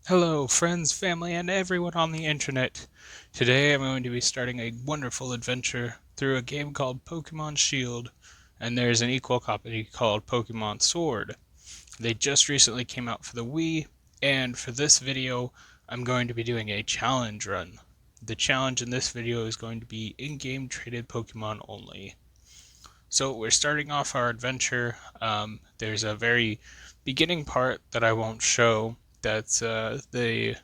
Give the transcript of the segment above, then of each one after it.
Hello, friends, family, and everyone on the internet. Today I'm going to be starting a wonderful adventure through a game called Pokémon Shield, and there's an equal copy called Pokémon Sword. They just recently came out for the Wii, and for this video, I'm going to be doing a challenge run. The challenge in this video is going to be in-game traded Pokemon only. So we're starting off our adventure. There's a very beginning part that I won't show. That's the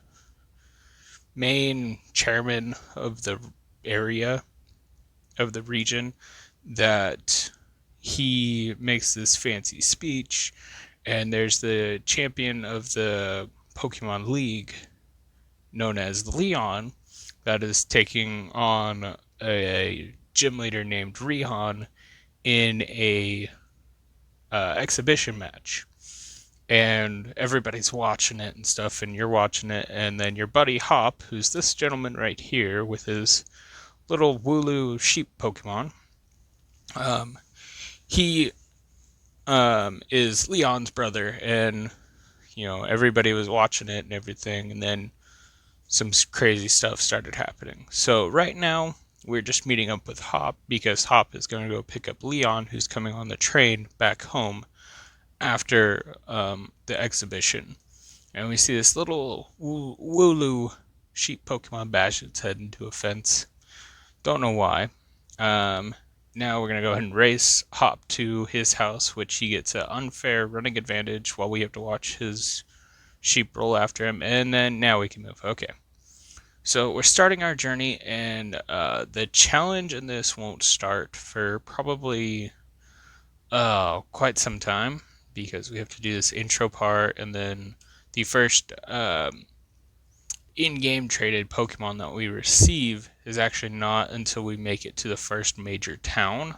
main chairman of the area of the region that he makes this fancy speech, and there's the champion of the Pokemon League known as Leon that is taking on a gym leader named Rihan in a exhibition match, and everybody's watching it and stuff, and you're watching it, and then your buddy Hop, who's this gentleman right here with his little Wooloo sheep Pokemon, um, he is Leon's brother, and everybody was watching it and everything, and then some crazy stuff started happening. So right now we're just meeting up with Hop because Hop is going to go pick up Leon, who's coming on the train back home after the exhibition. And we see this little Wooloo sheep Pokemon bash its head into a fence. Don't know why. Um, Now we're going to go ahead and race Hop to his house, which he gets an unfair running advantage while we have to watch his sheep roll after him. And then now we can move. Okay. So we're starting our journey, and the challenge in this won't start for probably quite some time because we have to do this intro part, and then the first in-game traded Pokemon that we receive is actually not until we make it to the first major town.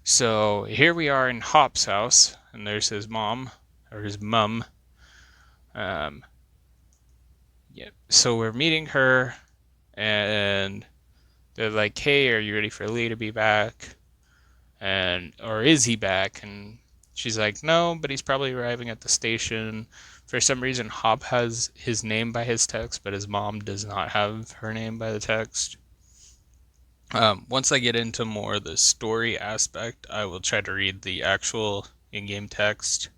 So here we are in Hop's house, and there's his mom, or his mum. Yeah. So we're meeting her, and they're like, "Hey, are you ready for Lee to be back?" Or is he back? And she's like, "No, but he's probably arriving at the station." For some reason, Hop has his name by his text, but his mom does not have her name by the text. Once I get into more the story aspect, I will try to read the actual in-game text.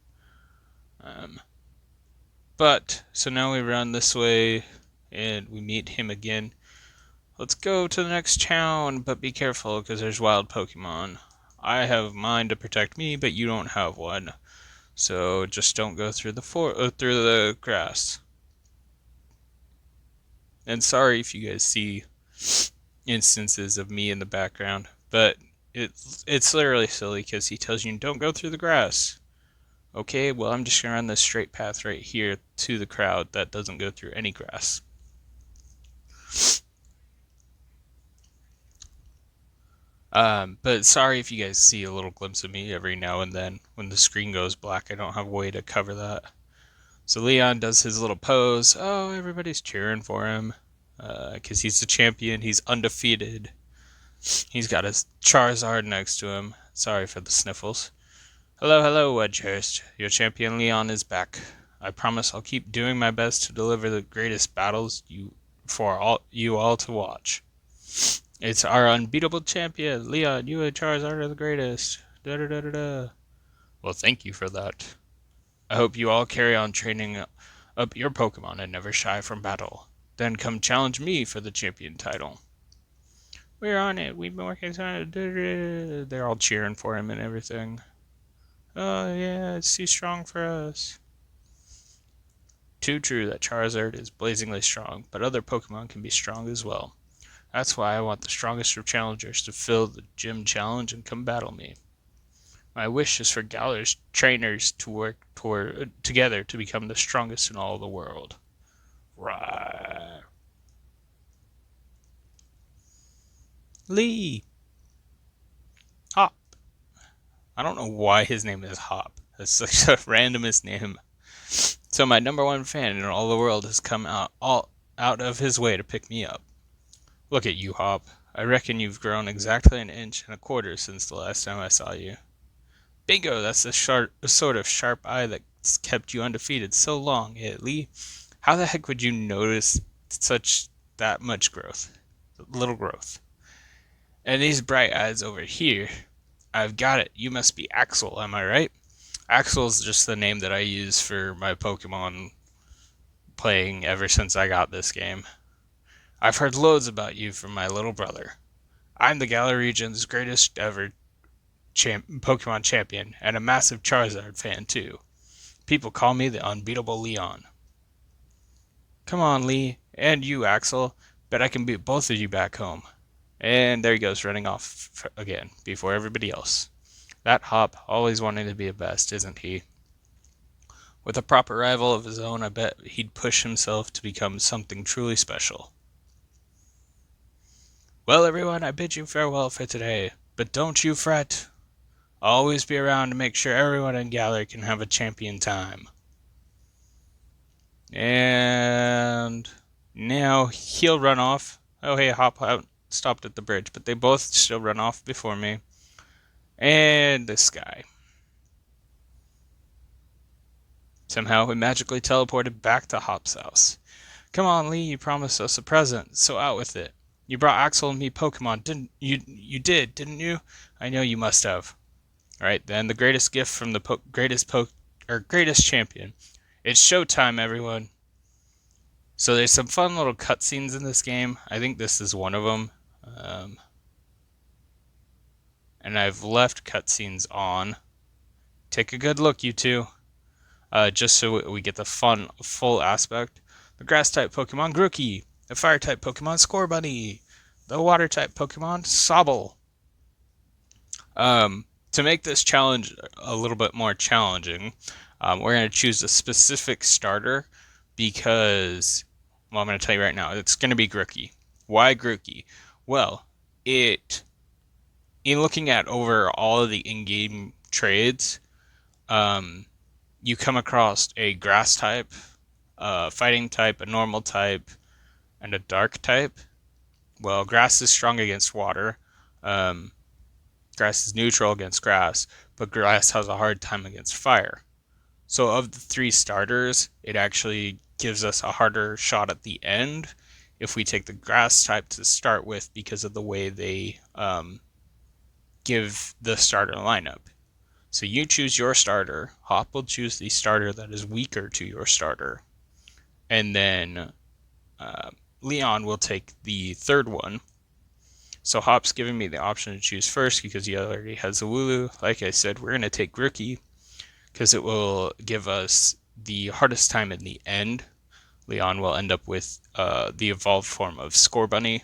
So now we run this way, and we meet him again. Let's go to the next town, but be careful because there's wild Pokemon. I have mine to protect me, but you don't have one. So just don't go through through the grass. And sorry if you guys see instances of me in the background, but it's literally silly because he tells you don't go through the grass. Okay, well I'm just gonna run this straight path right here to the crowd that doesn't go through any grass. But sorry if you guys see a little glimpse of me every now and then. When the screen goes black, I don't have a way to cover that. So Leon does his little pose. Oh, everybody's cheering for him. Because he's the champion. He's undefeated. He's got his Charizard next to him. Sorry for the sniffles. Hello, hello, Wedgehurst. Your champion Leon is back. I promise I'll keep doing my best to deliver the greatest battles for you all to watch. It's our unbeatable champion, Leon. You and Charizard are the greatest. Da da da da da. Well, thank you for that. I hope you all carry on training up your Pokemon and never shy from battle. Then come challenge me for the champion title. We're on it. We've been working on it. They're all cheering for him and everything. Oh yeah, it's too strong for us. Too true that Charizard is blazingly strong, but other Pokemon can be strong as well. That's why I want the strongest of challengers to fill the gym challenge and come battle me. My wish is for Galar's trainers to work together to become the strongest in all the world. Right. Lee! Hop. I don't know why his name is Hop. That's such a randomest name. So my number one fan in all the world has come out of his way to pick me up. Look at you, Hop. I reckon you've grown exactly an inch and a quarter since the last time I saw you. Bingo! That's the sort of sharp eye that's kept you undefeated so long, eh, Lee? How the heck would you notice such that much growth? Little growth. And these bright eyes over here. I've got it. You must be Axel, am I right? Axel's just the name that I use for my Pokemon playing ever since I got this game. I've heard loads about you from my little brother. I'm the Galar region's greatest ever Pokemon champion and a massive Charizard fan too. People call me the unbeatable Leon. Come on, Lee, and you, Axel. Bet I can beat both of you back home. And there he goes, running off again, before everybody else. That Hop, always wanting to be the best, isn't he? With a proper rival of his own, I bet he'd push himself to become something truly special. Well, everyone, I bid you farewell for today, but don't you fret. I'll always be around to make sure everyone in Galar can have a champion time. And now he'll run off. Oh, hey, Hop stopped at the bridge, but they both still run off before me. And this guy. Somehow we magically teleported back to Hop's house. Come on, Lee, you promised us a present, so out with it. You brought Axel and me Pokemon, didn't you? You did, didn't you? I know you must have. All right, then the greatest gift from the greatest champion. It's showtime, everyone. So there's some fun little cutscenes in this game. I think this is one of them. And I've left cutscenes on. Take a good look, you two. Just so we get the fun, full aspect. The grass-type Pokemon Grookey. The fire-type Pokemon Scorbunny. The water-type Pokemon Sobble. To make this challenge a little bit more challenging, we're going to choose a specific starter because, well, I'm going to tell you right now, it's going to be Grookey. Why Grookey? Well, in looking at over all of the in-game trades, you come across a grass type, a fighting type, a normal type, and a dark type. Well, grass is strong against water. Grass is neutral against grass, but grass has a hard time against fire. So of the three starters, it actually gives us a harder shot at the end if we take the grass type to start with because of the way they give the starter lineup. So you choose your starter. Hop will choose the starter that is weaker to your starter. And then Leon will take the third one. So Hop's giving me the option to choose first because he already has a Wooloo. Like I said, we're going to take Grookey because it will give us the hardest time in the end. Leon will end up with the evolved form of Scorbunny.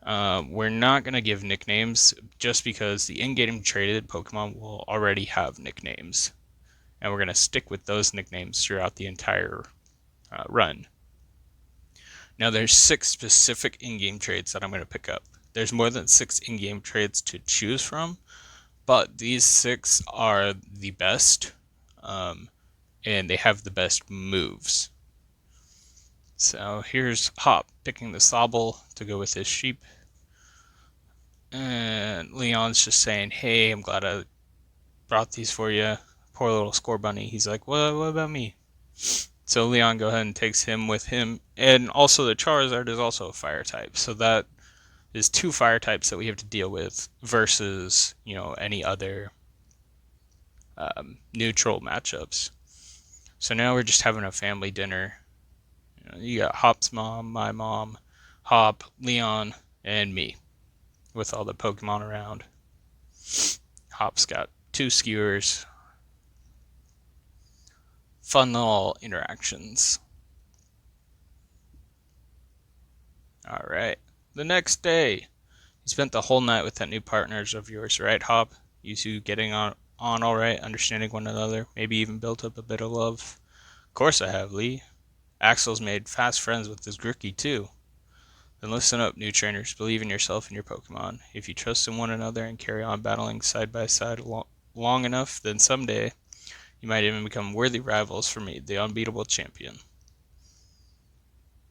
We're not going to give nicknames just because the in-game traded Pokemon will already have nicknames. And we're going to stick with those nicknames throughout the entire run. Now there's 6 specific in-game trades that I'm going to pick up. There's more than 6 in-game trades to choose from, but these 6 are the best, and they have the best moves. So here's Hop picking the Sobble to go with his sheep. And Leon's just saying, hey, I'm glad I brought these for you. Poor little Scorbunny. He's like, what about me? So Leon go ahead and takes him with him. And also the Charizard is also a fire type. So that is 2 fire types that we have to deal with versus, any other neutral matchups. So now we're just having a family dinner. You got Hop's mom, my mom, Hop, Leon, and me with all the Pokemon around. Hop's got 2 skewers. Fun little interactions. Alright. The next day, you spent the whole night with that new partners of yours, right, Hop? You two getting on alright, understanding one another, maybe even built up a bit of love. Of course I have, Lee. Axel's made fast friends with his Grookey, too. Then listen up, new trainers. Believe in yourself and your Pokemon. If you trust in one another and carry on battling side by side long enough, then someday you might even become worthy rivals for me, the unbeatable champion.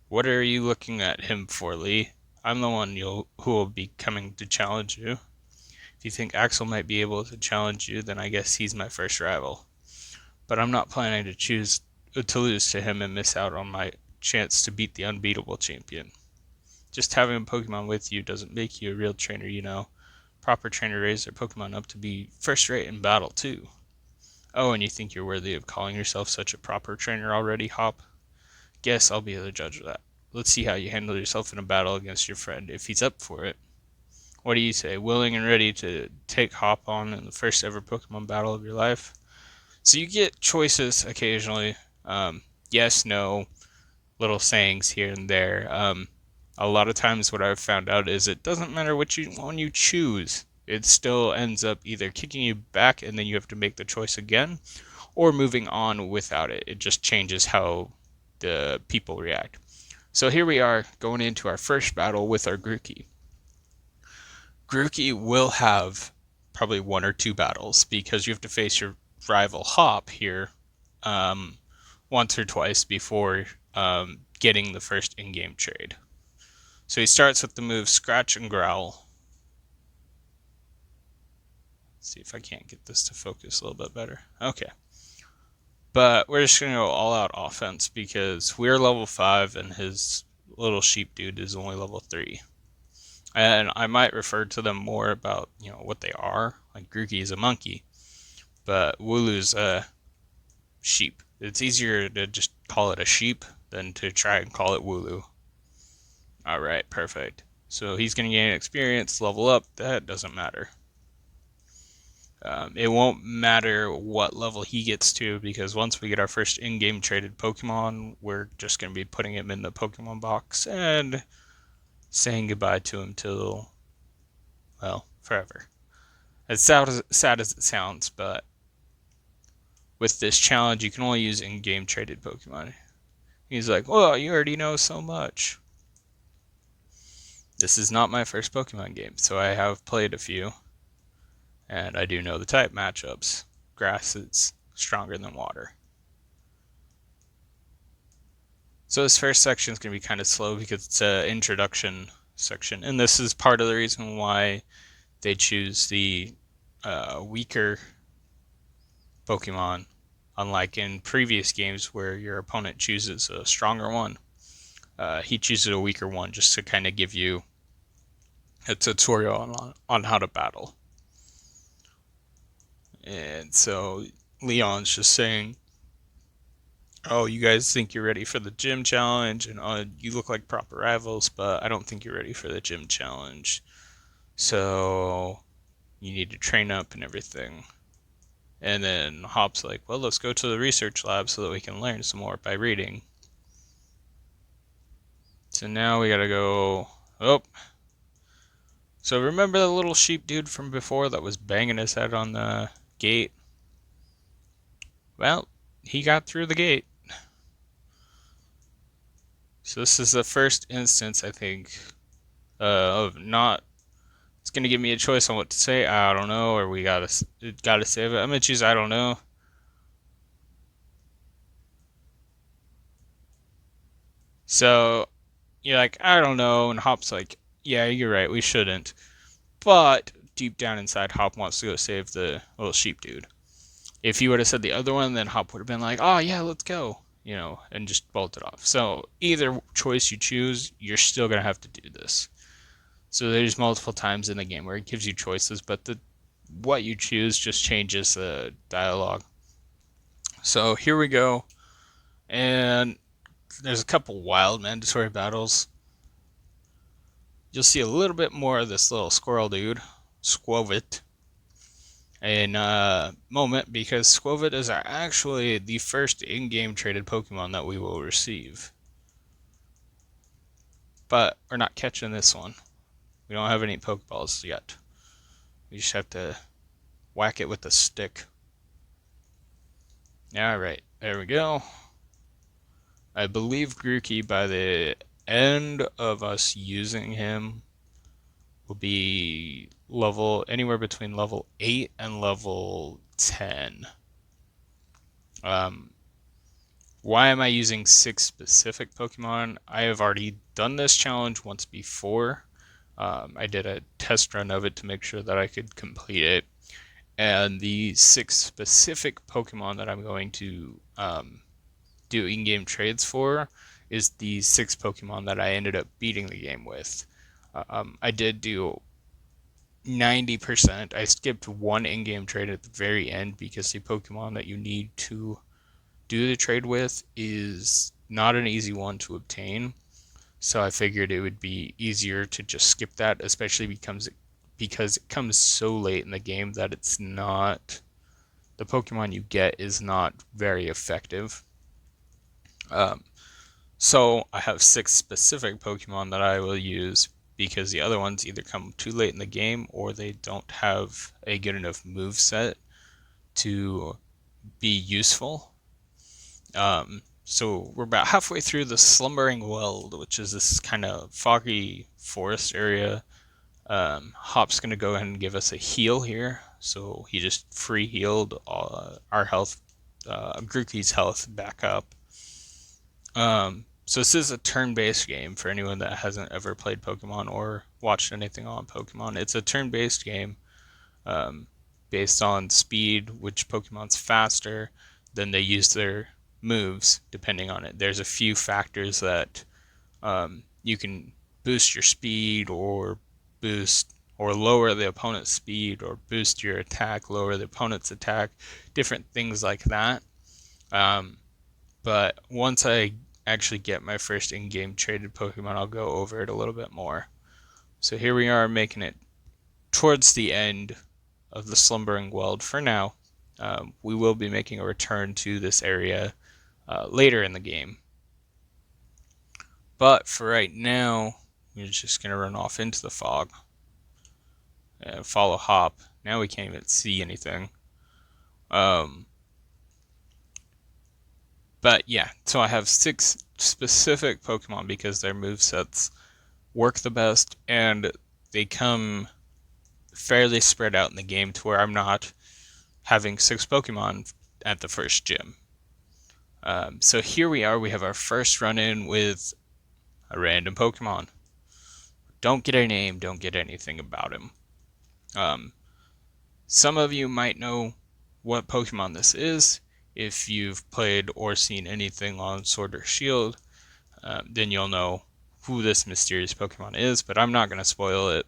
What are you looking at him for, Lee? I'm the one who will be coming to challenge you. If you think Axel might be able to challenge you, then I guess he's my first rival. But I'm not planning to choose to lose to him and miss out on my chance to beat the unbeatable champion. Just having a Pokemon with you doesn't make you a real trainer, you know. Proper trainer raise their Pokemon up to be first rate in battle, too. Oh, and you think you're worthy of calling yourself such a proper trainer already, Hop? Guess I'll be the judge of that. Let's see how you handle yourself in a battle against your friend, if he's up for it. What do you say? Willing and ready to take Hop on in the first ever Pokemon battle of your life? So you get choices occasionally. Yes, no, little sayings here and there. A lot of times what I've found out is it doesn't matter which one you choose. It still ends up either kicking you back and then you have to make the choice again, or moving on without it. It just changes how the people react. So here we are going into our first battle with our Grookey. Grookey will have probably one or two battles because you have to face your rival Hop here once or twice before getting the first in-game trade. So he starts with the move Scratch and Growl. Let's see if I can't get this to focus a little bit better. Okay. But we're just going to go all out offense because we're level 5 and his little sheep dude is only level 3. And I might refer to them more about, you know, what they are. Like Grookey is a monkey, but Wooloo's a sheep. It's easier to just call it a sheep than to try and call it Wooloo. Alright, perfect. So he's going to gain experience, level up. That doesn't matter. It won't matter what level he gets to because once we get our first in-game traded Pokemon, we're just going to be putting him in the Pokemon box and saying goodbye to him till, well, forever. As sad as it sounds, but with this challenge, you can only use in-game traded Pokemon. He's like, well, you already know so much. This is not my first Pokemon game, so I have played a few. And I do know the type matchups. Grass is stronger than water. So this first section is going to be kind of slow because it's an introduction section. And this is part of the reason why they choose the weaker Pokemon, unlike in previous games where your opponent chooses a stronger one. He chooses a weaker one just to kind of give you a tutorial on how to battle. And so Leon's just saying, oh, you guys think you're ready for the gym challenge, and you look like proper rivals, but I don't think you're ready for the gym challenge. So you need to train up and everything. And then Hop's like, well, let's go to the research lab so that we can learn some more by reading. So now we gotta go. Oh. So remember the little sheep dude from before that was banging his head on the gate? Well, he got through the gate. So this is the first instance, I think, of not. It's gonna give me a choice on what to say. I don't know, or we gotta save it. I'm gonna choose I don't know. So you're like I don't know, and Hop's like, yeah, you're right, we shouldn't. But deep down inside, Hop wants to go save the little sheep dude. If you would have said the other one, then Hop would have been like, oh yeah, let's go, you know, and just bolted off. So either choice you choose, you're still gonna have to do this. So there's multiple times in the game where it gives you choices, but what you choose just changes the dialogue. So here we go, and there's a couple wild mandatory battles. You'll see a little bit more of this little squirrel dude, Squovit, in a moment because Squovit is actually the first in-game traded Pokemon that we will receive. But we're not catching this one. We don't have any Pokeballs yet. We just have to whack it with a stick. Alright, there we go. I believe Grookey, by the end of us using him, will be anywhere between level 8 and level 10. Why am I using 6 specific Pokemon? I have already done this challenge once before. I did a test run of it to make sure that I could complete it. And the 6 specific Pokemon that I'm going to do in-game trades for is the 6 Pokemon that I ended up beating the game with. I did do 90%. I skipped one in-game trade at the very end because the Pokemon that you need to do the trade with is not an easy one to obtain. So I figured it would be easier to just skip that, especially because it comes so late in the game that it's not the Pokemon you get is not very effective. Um, so I have 6 specific Pokemon that I will use because the other ones either come too late in the game or they don't have a good enough move set to be useful. So we're about halfway through the Slumbering World, which is this kind of foggy forest area. Hop's gonna go ahead and give us a heal here, so he just free healed our health, Grookey's health back up. So this is a turn-based game for anyone that hasn't ever played Pokemon or watched anything on Pokemon. It's a turn-based game um, based on speed, which Pokemon's faster, then they use their moves depending on it. There's a few factors that you can boost your speed or boost or lower the opponent's speed or boost your attack, lower the opponent's attack, different things like that. But once I actually get my first in-game traded Pokemon, I'll go over it a little bit more. So here we are making it towards the end of the Slumbering World for now. We will be making a return to this area later in the game. But for right now, we're just going to run off into the fog and follow Hop. Now we can't even see anything. But yeah, so I have 6 specific Pokemon because their movesets work the best and they come fairly spread out in the game to where I'm not having 6 Pokemon at the first gym. So here we are, we have our first run-in with a random Pokemon. Don't get a name, don't get anything about him. Some of you might know what Pokemon this is. If you've played or seen anything on Sword or Shield, then you'll know who this mysterious Pokemon is, but I'm not going to spoil it.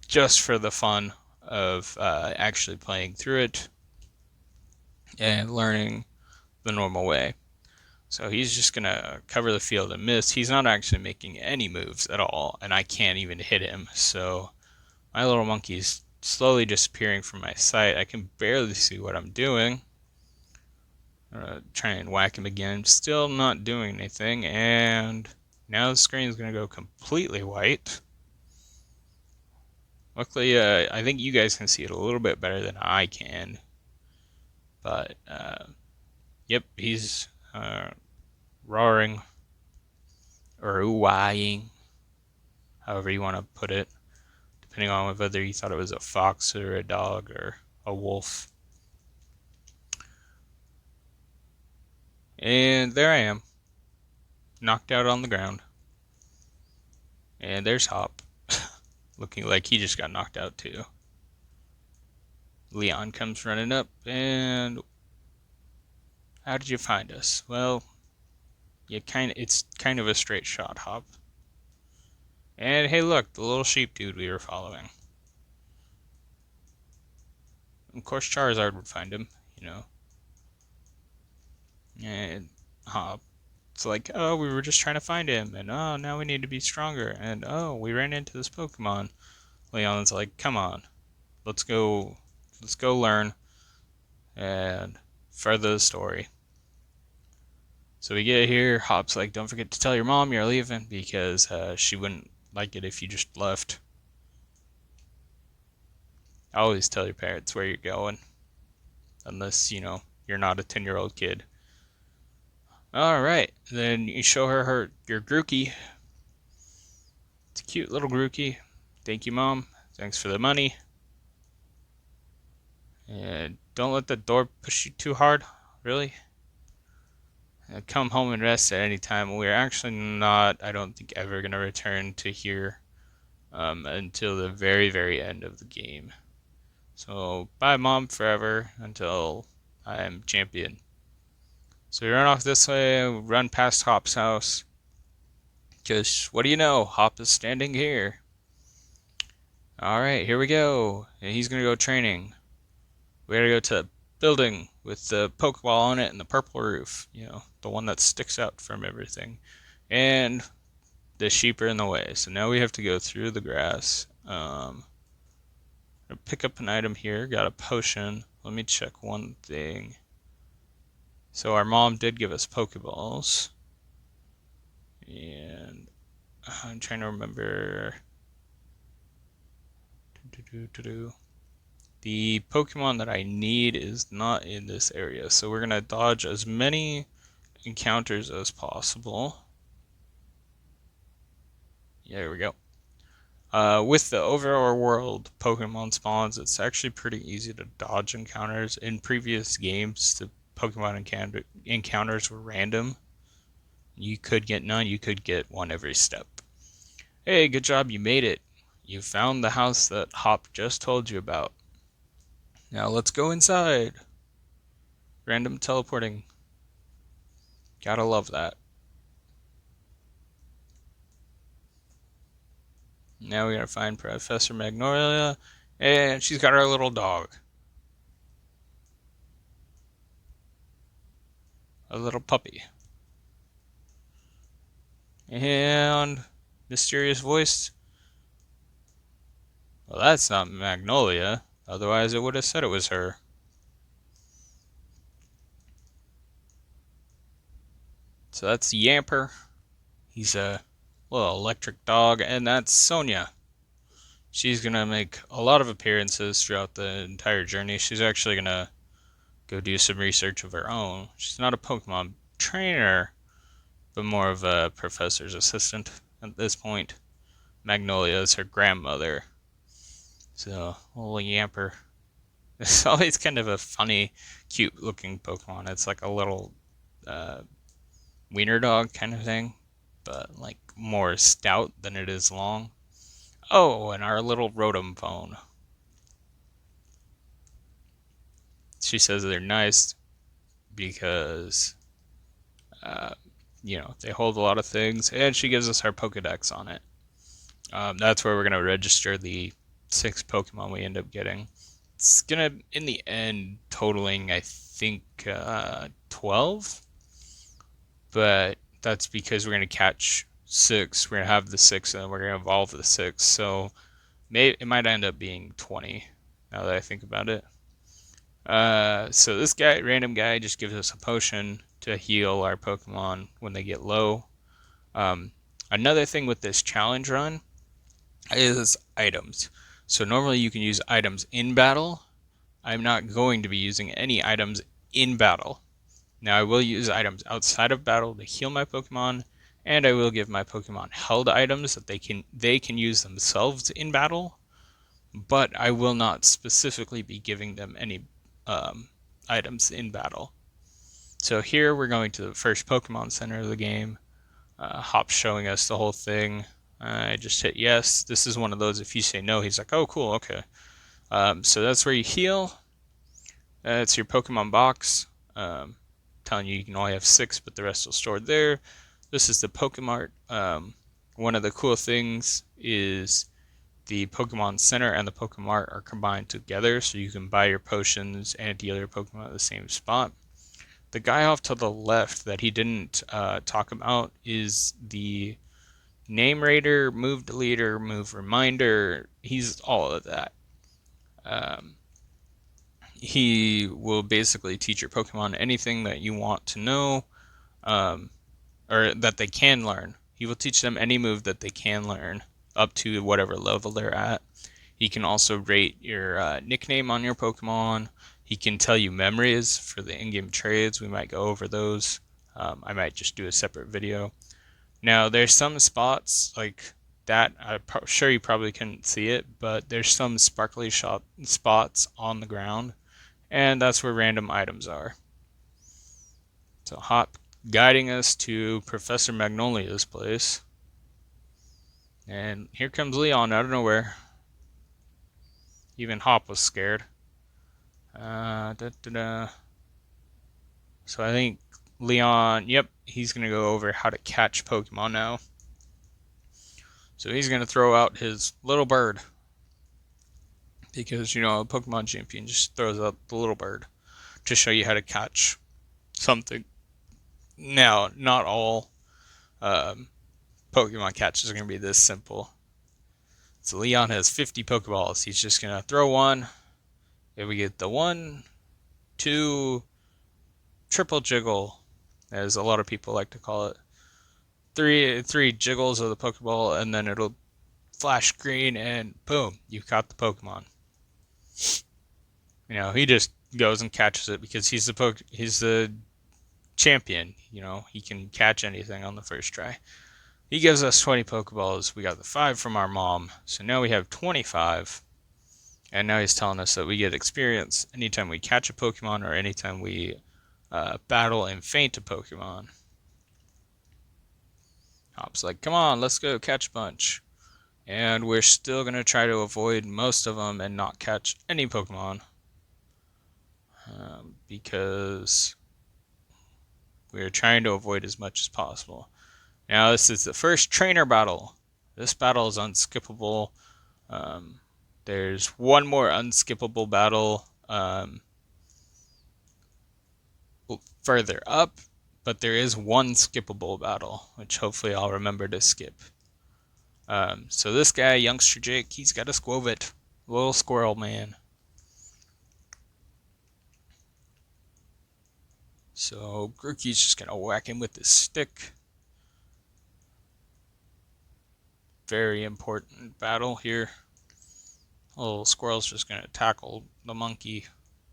Just for the fun of actually playing through it and learning the normal way. So he's just going to cover the field and miss. He's not actually making any moves at all, and I can't even hit him. So my little monkey's slowly disappearing from my sight. I can barely see what I'm doing. Try and whack him again. Still not doing anything, and now the screen is going to go completely white. Luckily, I think you guys can see it a little bit better than I can. But, yep, he's roaring or ooh-eyeing, however you want to put it, depending on whether you thought it was a fox or a dog or a wolf. And there I am, knocked out on the ground. And there's Hop, looking like he just got knocked out too. Leon comes running up, and how did you find us? Well, it's kind of a straight shot, Hop. And hey, look, the little sheep dude we were following. Of course, Charizard would find him, you know. And Hop, it's like, oh, we were just trying to find him, and oh, now we need to be stronger, and oh, we ran into this Pokemon. Leon's like, come on, let's go learn and further the story. So we get here, Hop's like, don't forget to tell your mom you're leaving because she wouldn't like it if you just left. Always tell your parents where you're going, unless, you're not a 10-year-old kid. Alright, then you show her your Grookey. It's a cute little Grookey. Thank you, Mom. Thanks for the money. And don't let the door push you too hard, really. Come home and rest at any time. We're actually not, I don't think, ever going to return to here until the very, very end of the game. So, bye, Mom, forever until I am champion. So we run off this way, run past Hop's house. Because what do you know? Hop is standing here. Alright, here we go. And he's gonna go training. We gotta go to the building with the Pokeball on it and the purple roof. You know, the one that sticks out from everything. And the sheep are in the way. So now we have to go through the grass. Pick up an item here. Got a potion. Let me check one thing. So our mom did give us Pokeballs. And I'm trying to remember. The Pokemon that I need is not in this area. So we're going to dodge as many encounters as possible. Yeah, there we go. With the overworld Pokemon spawns, it's actually pretty easy to dodge encounters. In previous games, the Pokemon encounters were random. You could get none, you could get one every step. Hey, good job, you made it. You found the house that Hop just told you about. Now let's go inside. Random teleporting. Gotta love that. Now we gotta find Professor Magnolia, and she's got our little dog. A little puppy. And mysterious voice. Well, that's not Magnolia. Otherwise, it would have said it was her. So that's Yamper. He's a little electric dog, and that's Sonia. She's gonna make a lot of appearances throughout the entire journey. She's actually gonna go do some research of her own. She's not a Pokemon trainer, but more of a professor's assistant at this point. Magnolia is her grandmother. So, little Yamper. It's always kind of a funny, cute looking Pokemon. It's like a little uh, wiener dog kind of thing, but like more stout than it is long. Oh, and our little Rotom phone. She says they're nice because, uh, they hold a lot of things, and she gives us our Pokedex on it. That's where we're going to register the 6 Pokemon we end up getting. It's going to, in the end, totaling, I think, 12. But that's because we're going to catch 6. We're going to have the 6, and then we're going to evolve the 6. So it might end up being 20, now that I think about it. So this guy, random guy, just gives us a potion to heal our Pokemon when they get low. Another thing with this challenge run is items. So normally you can use items in battle. I'm not going to be using any items in battle. Now I will use items outside of battle to heal my Pokemon, and I will give my Pokemon held items that they can use themselves in battle, but I will not specifically be giving them any items in battle. So here we're going to the first Pokemon Center of the game. Hop's showing us the whole thing. I just hit yes. This is one of those, if you say no, he's like, oh, cool, okay. So that's where you heal. It's your Pokemon box. Telling you can only have 6, but the rest will stored there. This is the Pokemart. One of the cool things is the Pokemon Center and the Pokemart are combined together, so you can buy your potions and deal your Pokemon at the same spot. The guy off to the left that he didn't talk about is the name rater, move deleter, move reminder. He's all of that. He will basically teach your Pokemon anything that you want to know, or that they can learn. He will teach them any move that they can learn up to whatever level they're at. He can also rate your nickname on your Pokemon. He can tell you memories for the in-game trades. We might go over those. I might just do a separate video. Now, there's some spots like that. I'm sure you probably couldn't see it, but there's some sparkly spots on the ground, and that's where random items are. So Hop guiding us to Professor Magnolia's place. And here comes Leon out of nowhere. Even Hop was scared. So I think Leon, yep, he's going to go over how to catch Pokemon now. So he's going to throw out his little bird. Because, a Pokemon champion just throws out the little bird to show you how to catch something. Now, not all um, Pokemon catches are going to be this simple. So Leon has 50 Pokeballs. He's just going to throw one. If we get the 1, 2, triple jiggle, as a lot of people like to call it. Three jiggles of the Pokeball, and then it'll flash green, and boom, you caught the Pokemon. He just goes and catches it because he's the champion. He can catch anything on the first try. He gives us 20 Pokeballs. We got the 5 from our mom, so now we have 25. And now he's telling us that we get experience anytime we catch a Pokemon or anytime we battle and faint a Pokemon. Hop's like, come on, let's go catch a bunch. And we're still going to try to avoid most of them and not catch any Pokemon. Because we're trying to avoid as much as possible. Now, this is the first trainer battle. This battle is unskippable. There's one more unskippable battle further up, but there is one skippable battle, which hopefully I'll remember to skip. So this guy, Youngster Jake, he's got a Squovit. Little squirrel man. So Grookey's just going to whack him with his stick. Very important battle here. Little squirrel's just going to tackle the monkey.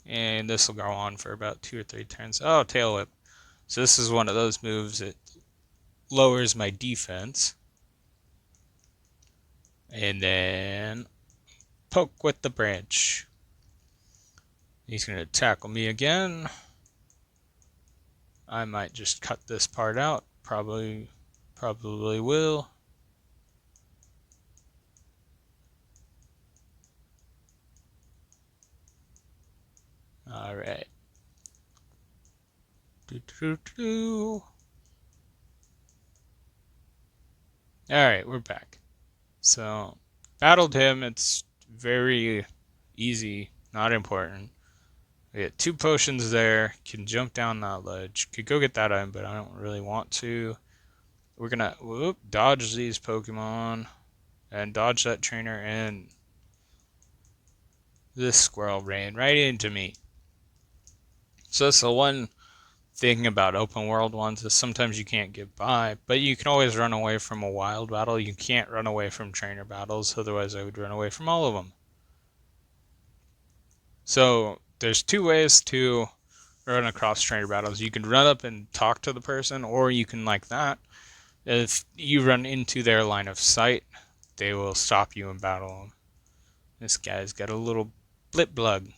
And this will go on for about 2 or 3 turns. Oh, tail whip. So this is one of those moves that lowers my defense. And then poke with the branch. He's going to tackle me again. I might just cut this part out. Probably will. Alright. Alright, we're back. So, battled him. It's very easy, not important. We get 2 potions there. Can jump down that ledge. Could go get that item, but I don't really want to. We're gonna dodge these Pokemon and dodge that trainer, and this squirrel ran right into me. So that's the one thing about open world ones is sometimes you can't get by, but you can always run away from a wild battle. You can't run away from trainer battles, otherwise I would run away from all of them. So there's 2 ways to run across trainer battles. You can run up and talk to the person, or you can like that. If you run into their line of sight, they will stop you and battle them. This guy's got a little blip bug.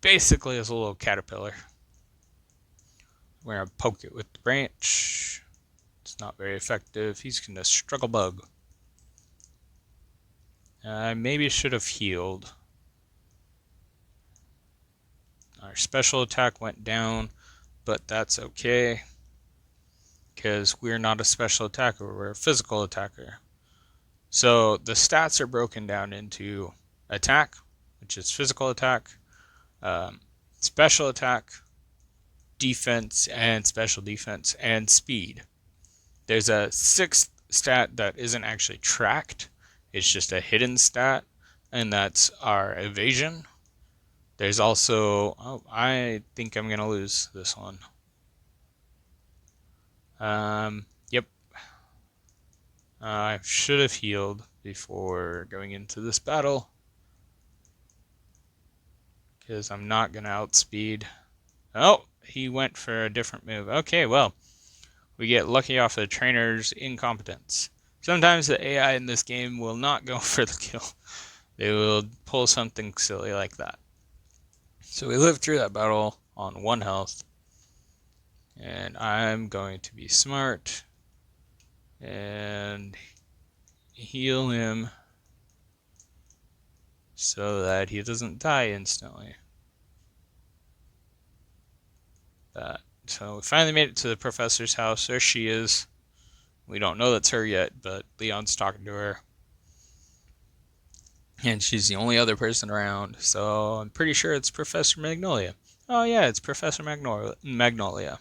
Basically, it's a little caterpillar. We're going to poke it with the branch. It's not very effective. He's going to struggle bug. I maybe should have healed. Our special attack went down, but that's okay. Because we're not a special attacker, we're a physical attacker. So the stats are broken down into attack, which is physical attack, special attack, defense, and special defense, and speed. There's a 6th stat that isn't actually tracked. It's just a hidden stat, and that's our evasion. There's also... Oh, I think I'm going to lose this one. Yep. I should have healed before going into this battle, because I'm not going to outspeed. Oh, he went for a different move. Okay, well, we get lucky off the trainer's incompetence. Sometimes the AI in this game will not go for the kill. They will pull something silly like that. So we lived through that battle on 1 health. And I'm going to be smart and heal him so that he doesn't die instantly. So we finally made it to the professor's house. There she is. We don't know that's her yet, but Leon's talking to her. And she's the only other person around, so I'm pretty sure it's Professor Magnolia. Oh yeah, it's Professor Magnolia.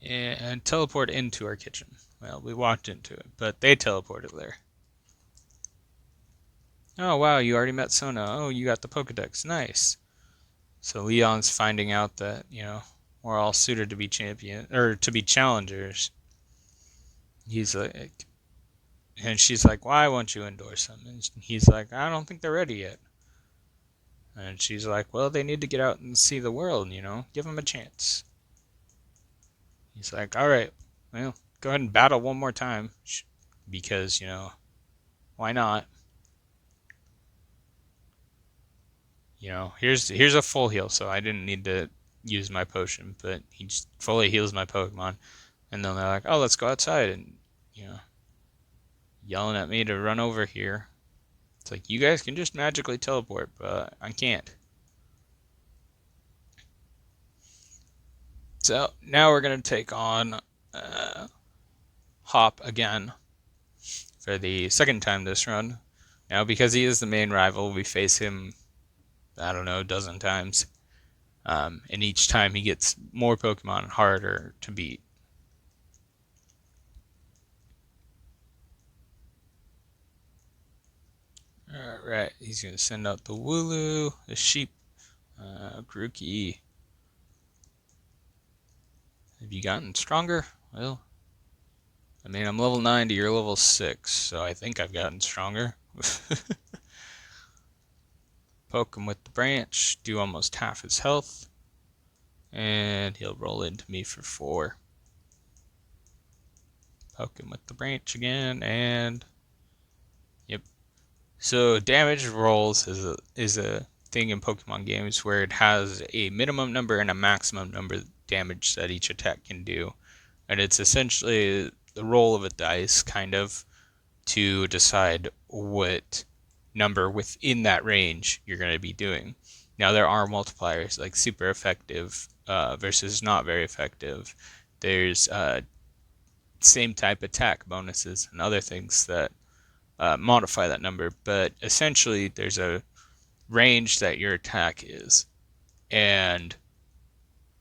And teleport into our kitchen. Well, we walked into it, but they teleported there. Oh wow, you already met Sona. Oh, you got the Pokedex. Nice. So Leon's finding out that, we're all suited to be champion or to be challengers. He's like, and she's like, "Why won't you endorse them?" And he's like, "I don't think they're ready yet." And she's like, "Well, they need to get out and see the world, give them a chance." He's like, "All right, well, go ahead and battle one more time, because why not? Here's a full heal, so I didn't need to use my potion, but he just fully heals my Pokemon." And then they're like, "Oh, let's go outside," and yelling at me to run over here. It's like, you guys can just magically teleport, but I can't. So now we're gonna take on Hop again for the second time this run. Now, because he is the main rival, we face him, I don't know, a dozen times. And each time he gets more Pokemon harder to beat. Alright, he's going to send out the Wooloo, the Sheep, Grookey. Have you gotten stronger? Well, I mean, I'm level 90, you're level 6, so I think I've gotten stronger. Poke him with the branch, do almost half his health, and he'll roll into me for 4. Poke him with the branch again, and yep. So damage rolls is a thing in Pokemon games where it has a minimum number and a maximum number of damage that each attack can do, and it's essentially the roll of a dice, kind of, to decide what number within that range you're going to be doing. Now, there are multipliers like super effective versus not very effective. There's same type attack bonuses and other things that modify that number, but essentially there's a range that your attack is, and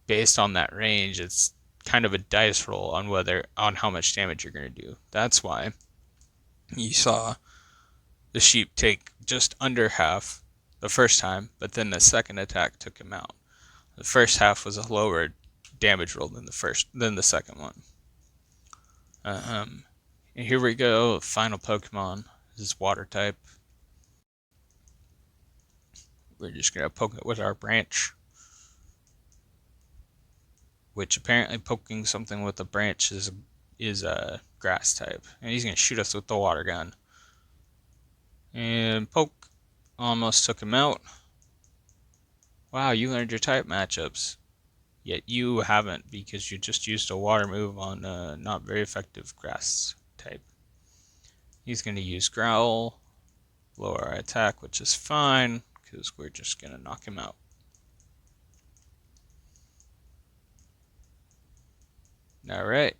based on that range, it's kind of a dice roll on how much damage you're going to do. That's why you saw the sheep take just under half the first time, but then the second attack took him out. The first half was a lower damage roll than the second one. And here we go. Final Pokemon. This is Water type. We're just gonna poke it with our branch, which apparently poking something with a branch is a grass type, and he's gonna shoot us with the water gun. And poke, almost took him out. Wow, you learned your type matchups. Yet you haven't, because you just used a water move on a not very effective grass type. He's going to use Growl, lower our attack, which is fine, because we're just going to knock him out. Alright.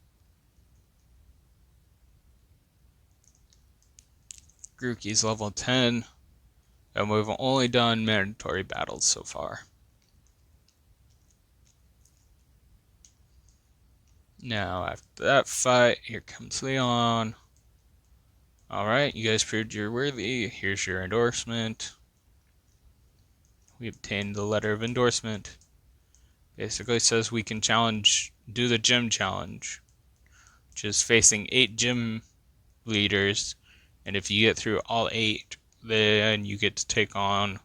Grookey's level 10, and we've only done mandatory battles so far. Now, after that fight, here comes Leon. Alright, you guys proved you're worthy. Here's your endorsement. We obtained the letter of endorsement. Basically says we can do the gym challenge, which is facing 8 gym leaders, and if you get through all 8, then you get to take on,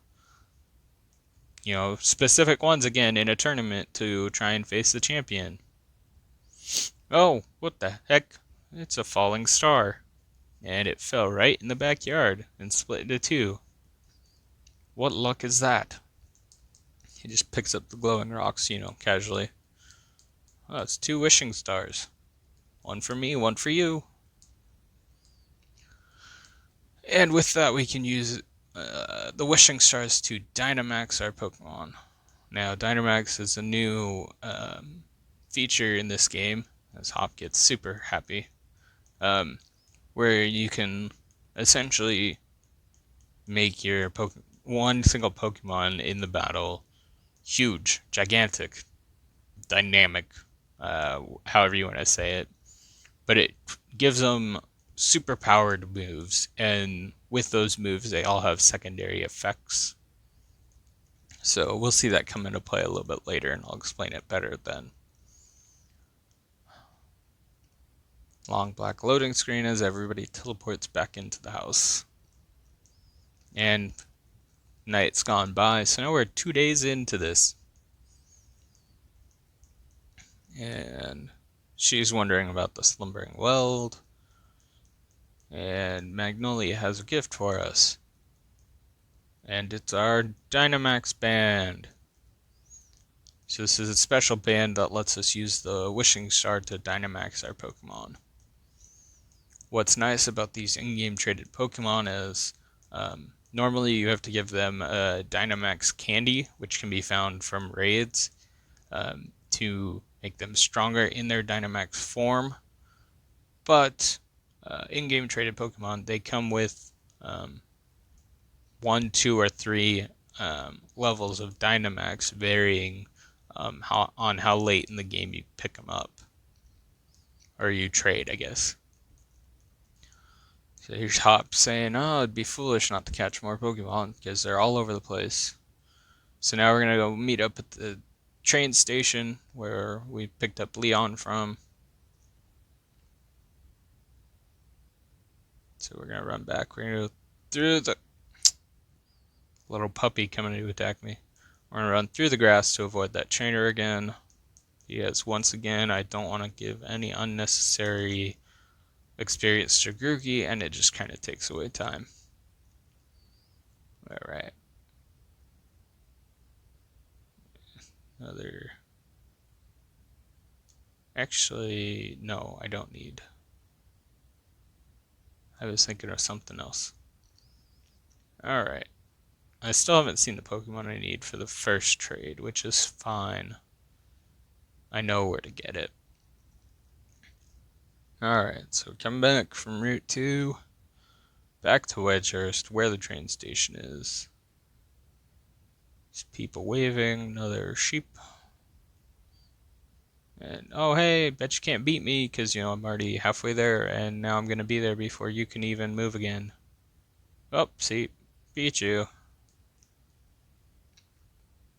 specific ones again in a tournament to try and face the champion. Oh, what the heck? It's a falling star. And it fell right in the backyard and split into 2. What luck is that? He just picks up the glowing rocks, casually. Oh, it's 2 wishing stars. One for me, one for you. And with that, we can use the wishing stars to Dynamax our Pokemon. Now, Dynamax is a new feature in this game, as Hop gets super happy, where you can essentially make your one single Pokemon in the battle huge, gigantic, dynamic, however you want to say it. But it gives them super powered moves, and with those moves, they all have secondary effects. So we'll see that come into play a little bit later, and I'll explain it better then. Long black loading screen as everybody teleports back into the house. And night's gone by, so now we're 2 days into this. And she's wondering about the slumbering weld. And Magnolia has a gift for us. And it's our Dynamax band. So this is a special band that lets us use the Wishing Star to Dynamax our Pokemon. What's nice about these in-game traded Pokemon is normally you have to give them a Dynamax candy, which can be found from raids, to make them stronger in their Dynamax form. But in-game traded Pokemon, they come with 1, 2, or 3 levels of Dynamax, varying how late in the game you pick them up, or you trade, I guess. So here's Hop saying, "Oh, it'd be foolish not to catch more Pokemon because they're all over the place." So now we're gonna go meet up at the train station where we picked up Leon from. So we're gonna run back. We're gonna go through the little puppy coming to attack me. We're gonna run through the grass to avoid that trainer again. Because once again, I don't want to give any unnecessary experience to Grookey, and it just kind of takes away time. Alright. Another... Actually, no, I don't need. I was thinking of something else. Alright. I still haven't seen the Pokemon I need for the first trade, which is fine. I know where to get it. Alright, so come back from Route 2, back to Wedgehurst, where the train station is. There's people waving, another sheep. And, oh hey, bet you can't beat me, because, I'm already halfway there, and now I'm going to be there before you can even move again. Oh, see, beat you.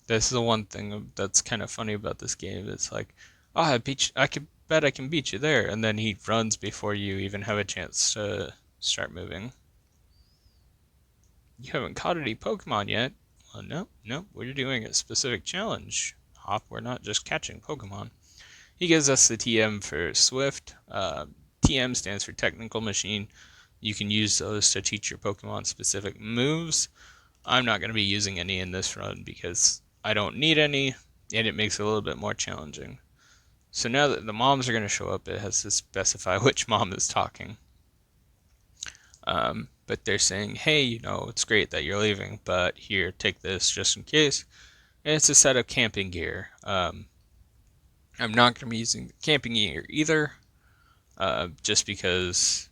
This is the one thing that's kind of funny about this game. It's like, oh, I can bet I can beat you there, and then he runs before you even have a chance to start moving. You haven't caught any Pokemon yet. Well, no, we're doing a specific challenge. Hop, we're not just catching Pokemon. He gives us the TM for Swift. TM stands for Technical Machine. You can use those to teach your Pokemon specific moves. I'm not going to be using any in this run because I don't need any, and it makes it a little bit more challenging. So now that the moms are going to show up, it has to specify which mom is talking. But they're saying, hey, it's great that you're leaving, but here, take this just in case. And it's a set of camping gear. I'm not going to be using camping gear either, just because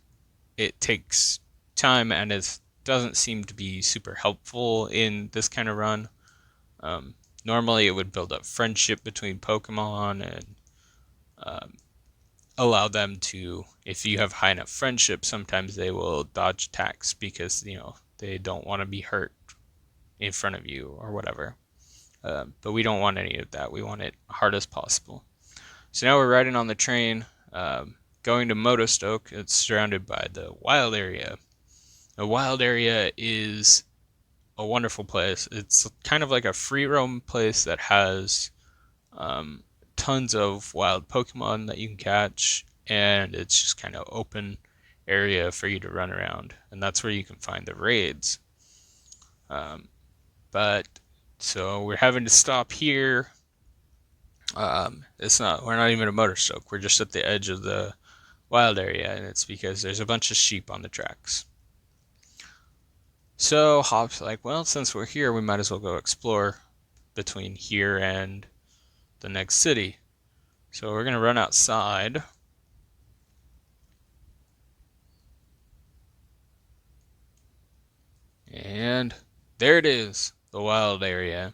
it takes time and it doesn't seem to be super helpful in this kind of run. Normally it would build up friendship between Pokemon and allow them to, if you have high enough friendship, sometimes they will dodge attacks because, they don't want to be hurt in front of you or whatever. But we don't want any of that. We want it hard as possible. So now we're riding on the train, going to Motostoke. It's surrounded by the wild area. The wild area is a wonderful place. It's kind of like a free roam place that has tons of wild Pokemon that you can catch, and it's just kind of open area for you to run around, and that's where you can find the raids. But so we're having to stop here. We're not even a Motostoke. We're just at the edge of the wild area, and it's because there's a bunch of sheep on the tracks. So Hop's like, well, since we're here, we might as well go explore. between here and the next city. So we're going to run outside. And there it is, the wild area.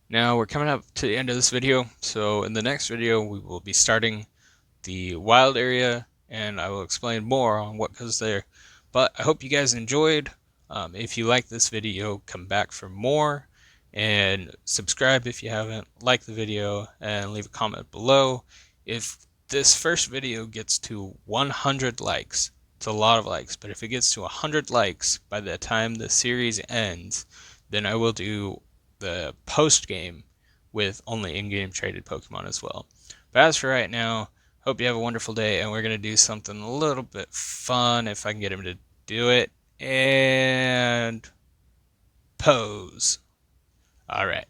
Now we're coming up to the end of this video, so in the next video we will be starting the wild area, and I will explain more on what goes there. But I hope you guys enjoyed. If you like this video, come back for more, and subscribe if you haven't, like the video, and leave a comment below. If this first video gets to 100 likes, it's a lot of likes, but if it gets to 100 likes by the time the series ends, then I will do the post game with only in-game traded Pokemon as well. But as for right now, hope you have a wonderful day, and we're going to do something a little bit fun if I can get him to do it. And pose. All right.